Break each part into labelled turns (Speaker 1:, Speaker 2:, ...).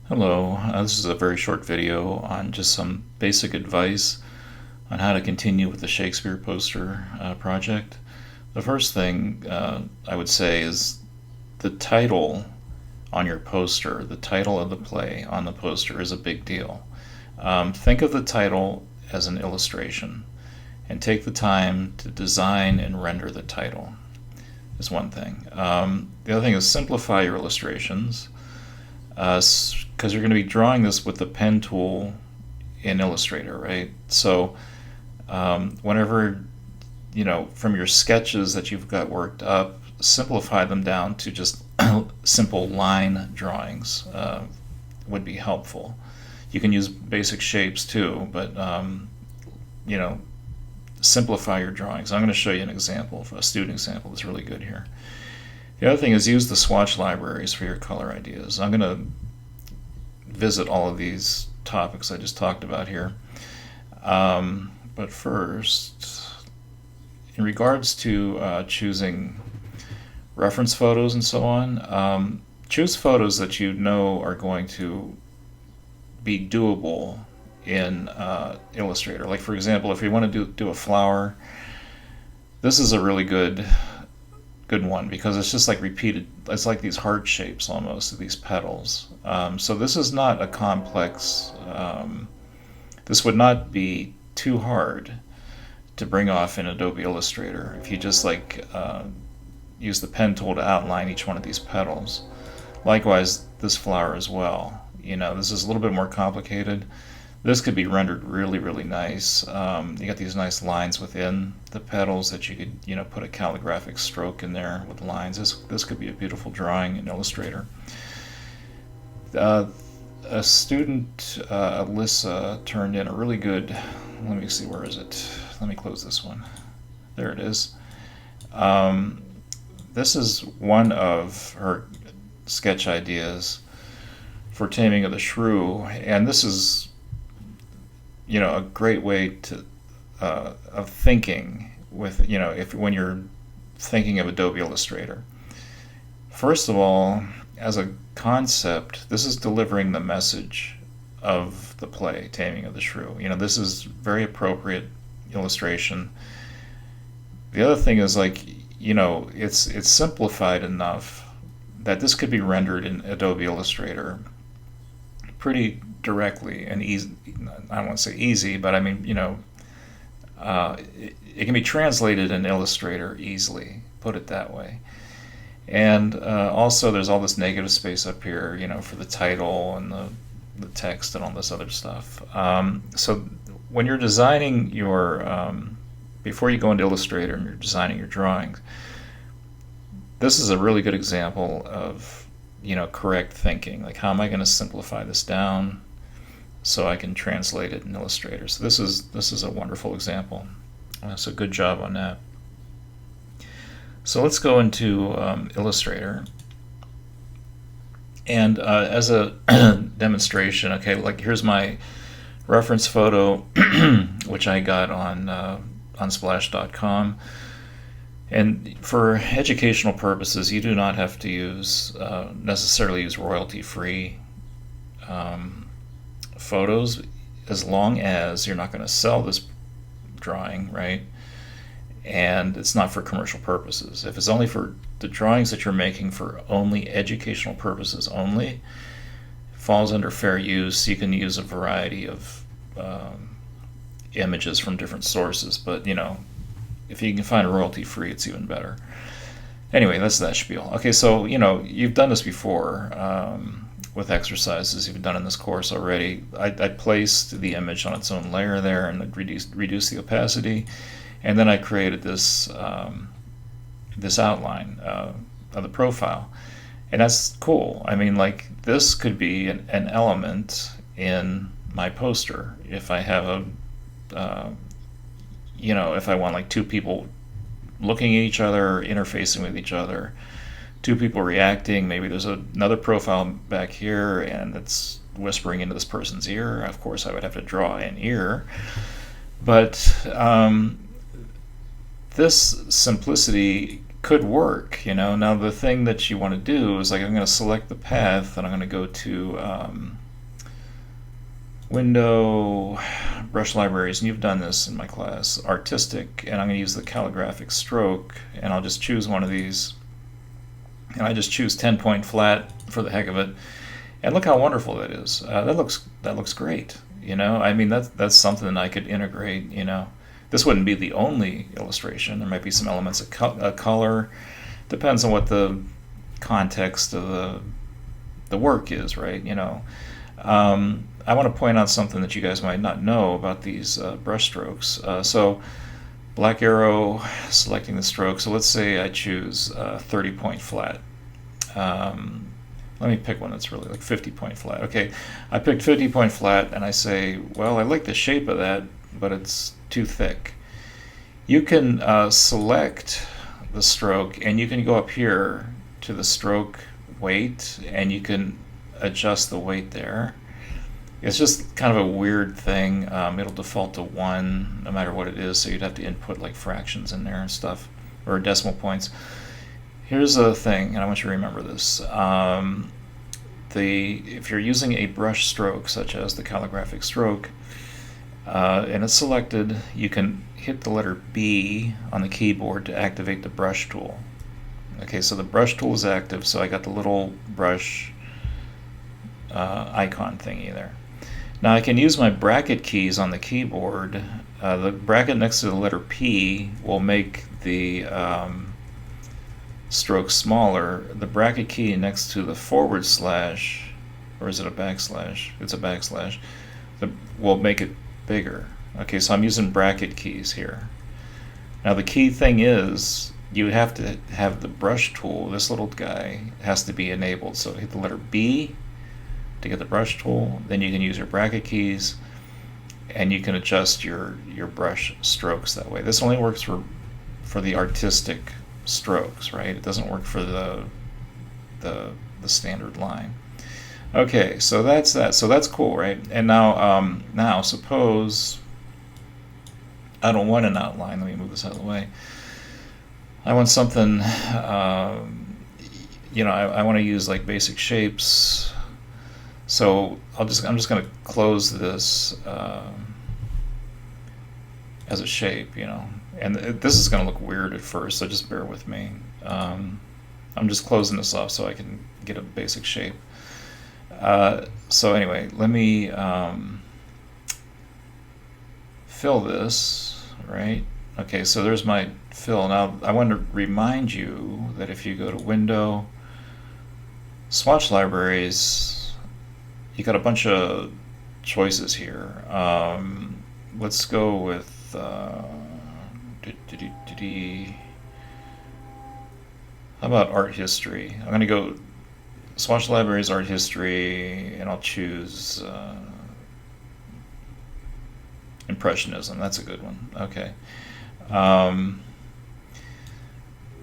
Speaker 1: Hello, this is a very short video on just some basic advice on how to continue with the Shakespeare Poster project. The first thing I would say is the title on your poster, the title of the play on the poster is a big deal. Think of the title as an illustration and take the time to design and render the title is one thing. The other thing is simplify your illustrations because you're going to be drawing this with the pen tool in Illustrator, right? So whenever, from your sketches that you've got worked up, simplify them down to just simple line drawings would be helpful. You can use basic shapes too, but you know, simplify your drawings. I'm going to show you an example, a student example that's really good here. The other thing is use the swatch libraries for your color ideas. I'm going to visit all of these topics I just talked about here. But first, in regards to choosing reference photos and so on, choose photos that you know are going to be doable in Illustrator. Like, for example, if you want to do a flower, this is a really good one because it's just like repeated. It's like these heart shapes almost, these petals. So this is not a complex. This would not be too hard to bring off in Adobe Illustrator if you just use the pen tool to outline each one of these petals. Likewise, this flower as well. This is a little bit more complicated. This could be rendered really, really nice. You got these nice lines within the petals that you could, put a calligraphic stroke in there with lines. This could be a beautiful drawing in Illustrator. A student, Alyssa, turned in a really good. Let me see, where is it? Let me close this one. There it is. This is one of her sketch ideas for Taming of the Shrew, and this is a great way to of thinking with if when you're thinking of Adobe Illustrator. First of all, as a concept, this is delivering the message of the play Taming of the Shrew. This is very appropriate illustration. The other thing is it's simplified enough that this could be rendered in Adobe Illustrator pretty directly and easy. I don't want to say easy, but I mean, it can be translated in Illustrator easily, put it that way. And also there's all this negative space up here, for the title and the text and all this other stuff. So when you're designing your, before you go into Illustrator and you're designing your drawings, this is a really good example of correct thinking. Like, how am I going to simplify this down so I can translate it in Illustrator? So this is a wonderful example. So good job on that. So let's go into Illustrator. And as a demonstration, okay, like here's my reference photo, which I got on Splash.com. And for educational purposes, you do not have to necessarily use royalty-free photos, as long as you're not going to sell this drawing, right? And it's not for commercial purposes. If it's only for the drawings that you're making for only educational purposes only, it falls under fair use. You can use a variety of images from different sources, but if you can find a royalty-free, it's even better. Anyway, that's that spiel. Okay, so you've done this before with exercises you've done in this course already. I placed the image on its own layer there and reduced the opacity, and then I created this this outline of the profile, and that's cool. I mean, this could be an element in my poster if I have if I want two people looking at each other, interfacing with each other, two people reacting, maybe there's another profile back here and it's whispering into this person's ear. Of course, I would have to draw an ear. But this simplicity could work, you know. Now the thing that you want to do is like I'm going to select the path and I'm going to go to Window, Brush Libraries, and you've done this in my class, Artistic, and I'm going to use the calligraphic stroke, and I'll just choose one of these, and I just choose 10 point flat for the heck of it, and look how wonderful that is. That looks great, you know. I mean that's something that I could integrate, you know. This wouldn't be the only illustration. There might be some elements of color. Depends on what the context of the work is, right? You know. I want to point out something that you guys might not know about these brush strokes. So black arrow, selecting the stroke. So let's say I choose 30 point flat. Let me pick one that's really like 50 point flat. Okay, I picked 50 point flat and I say, well, I like the shape of that, but it's too thick. You can select the stroke and you can go up here to the stroke weight and you can adjust the weight there. It's just kind of a weird thing. It'll default to 1 no matter what it is, so you'd have to input like fractions in there and stuff, or decimal points. Here's a thing, and I want you to remember this. If you're using a brush stroke, such as the calligraphic stroke, and it's selected, you can hit the letter B on the keyboard to activate the brush tool. Okay, so the brush tool is active, so I got the little brush icon thingy there. Now I can use my bracket keys on the keyboard. The bracket next to the letter P will make the stroke smaller. The bracket key next to the forward slash, or is it a backslash? It's a backslash. Will make it bigger. Okay, so I'm using bracket keys here. Now the key thing is you have to have the brush tool. This little guy has to be enabled. So hit the letter B to get the brush tool. Then you can use your bracket keys and you can adjust your brush strokes that way. This only works for the artistic strokes, right? It doesn't work for the standard line. Okay, so that's that. So that's cool, right? And now suppose I don't want an outline. Let me move this out of the way. I want something, you know, I want to use like basic shapes. So I'm just going to close this as a shape, you know. And this is going to look weird at first, so just bear with me. I'm just closing this off so I can get a basic shape. So anyway, let me fill this, right? Okay, so there's my fill. Now I want to remind you that if you go to Window, Swatch Libraries, you got a bunch of choices here. Let's go with how about art history? I'm going to go Swatch Libraries, art history, and I'll choose Impressionism. That's a good one. Okay.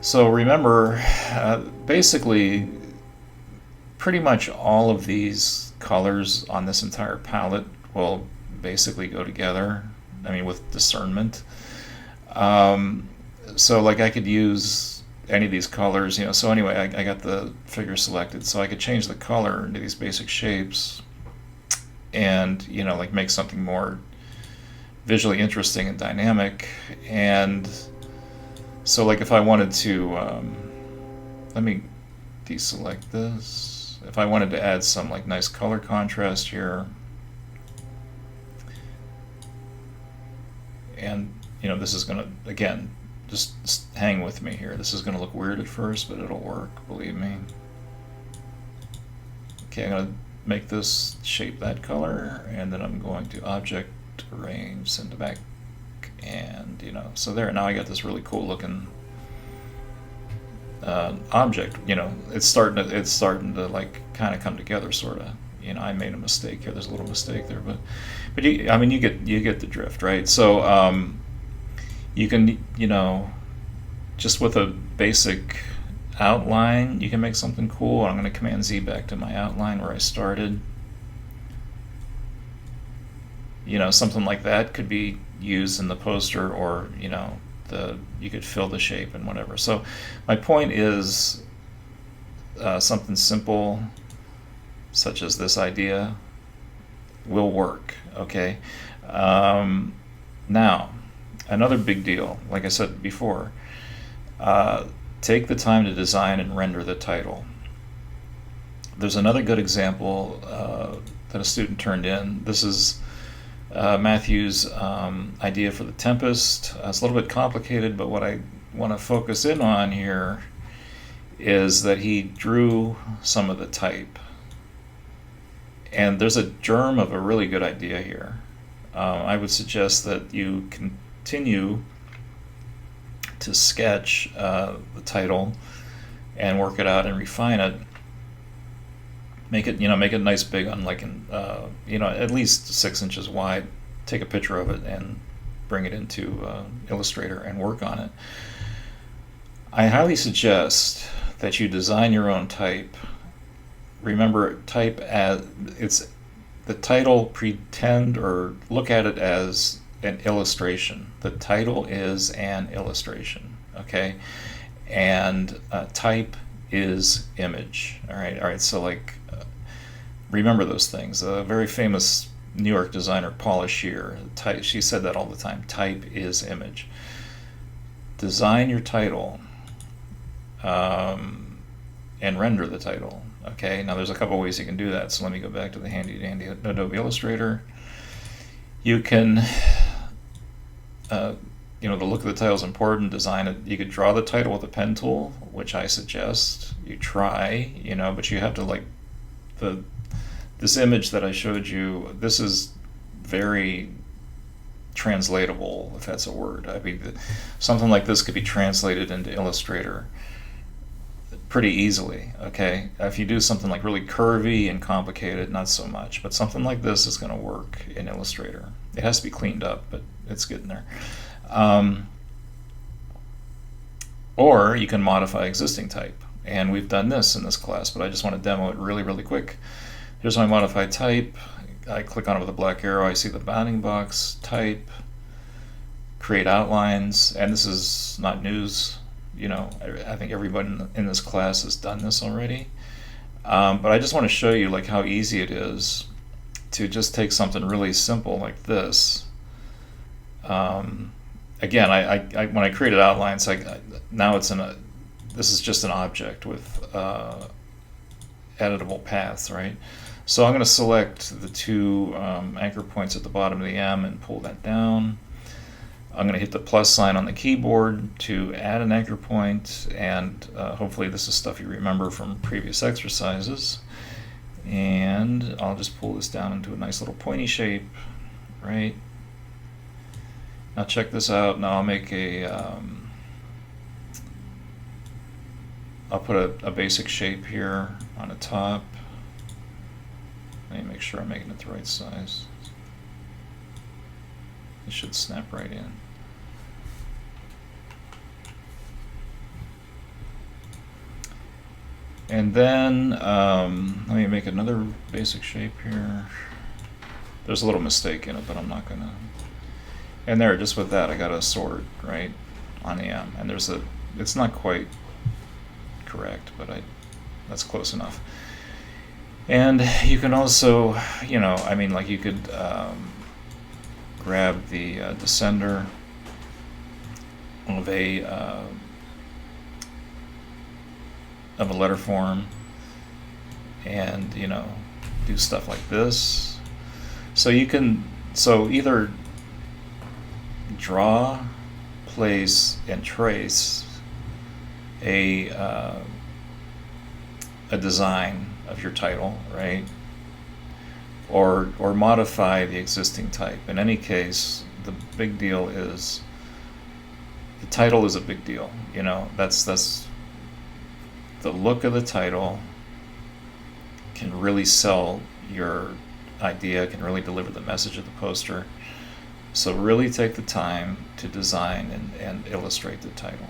Speaker 1: So remember, basically, pretty much all of these colors on this entire palette will basically go together. I mean, with discernment. So like I could use any of these colors, you know. So anyway, I got the figure selected, so I could change the color into these basic shapes, and you know, like make something more visually interesting and dynamic. And so like if I wanted to, let me deselect this. If I wanted to add some like nice color contrast here, and you know, this is gonna, again, just hang with me here. This is gonna look weird at first, but it'll work, believe me. Okay, I'm gonna make this shape that color, and then I'm going to object, arrange, send to back, and you know, so there. Now I got this really cool looking object. You know, it's starting to like kind of come together, sort of. You know, I made a mistake here. There's a little mistake there, but you, I mean, you get the drift, right? So you can, you know, just with a basic outline, you can make something cool. I'm going to Command Z back to my outline where I started. You know, something like that could be used in the poster, or you know, you could fill the shape and whatever. So my point is, something simple such as this idea will work. Okay. Now, another big deal, like I said before, take the time to design and render the title. There's another good example that a student turned in. This is Matthew's idea for the Tempest. It's a little bit complicated, but what I want to focus in on here is that he drew some of the type. And there's a germ of a really good idea here. I would suggest that you continue to sketch the title and work it out and refine it. Make it nice big, at least 6 inches wide. Take a picture of it and bring it into Illustrator and work on it. I highly suggest that you design your own type. Remember, type as it's the title. Pretend or look at it as an illustration. The title is an illustration, okay? And type is image. All right. So remember those things. A very famous New York designer, Paula Shear, she said that all the time. Type is image. Design your title and render the title. Okay, now there's a couple ways you can do that. So let me go back to the handy dandy Adobe Illustrator. You can, the look of the title is important. Design it. You could draw the title with a pen tool, which I suggest you try. But you have to this image that I showed you. This is very translatable, if that's a word. I mean, something like this could be translated into Illustrator pretty easily, okay? If you do something like really curvy and complicated, not so much, but something like this is going to work in Illustrator. It has to be cleaned up, but it's getting there. Or you can modify existing type, and we've done this in this class, but I just want to demo it really, really quick. Here's my modified type. I click on it with a black arrow. I see the bounding box, type, create outlines, and this is not news. I think everybody in this class has done this already. But I just want to show you how easy it is to just take something really simple like this. Again, when I created outlines, now this is just an object with editable paths, right? So I'm going to select the two anchor points at the bottom of the M and pull that down. I'm going to hit the plus sign on the keyboard to add an anchor point, and hopefully this is stuff you remember from previous exercises. And I'll just pull this down into a nice little pointy shape, right? Now check this out. Now I'll make I'll put a basic shape here on the top. Let me make sure I'm making it the right size. It should snap right in. And then let me make another basic shape here. There's a little mistake in it, but I'm not gonna. And there, just with that, I got a sword right on the M, and it's not quite correct, but that's close enough. And you can also, you could grab the descender of a letter form and do stuff like this. So you can either draw, place, and trace a design of your title, right? Or modify the existing type. In any case, the big deal is the title is a big deal. That's the look of the title can really sell your idea, can really deliver the message of the poster. So really take the time to design and illustrate the title.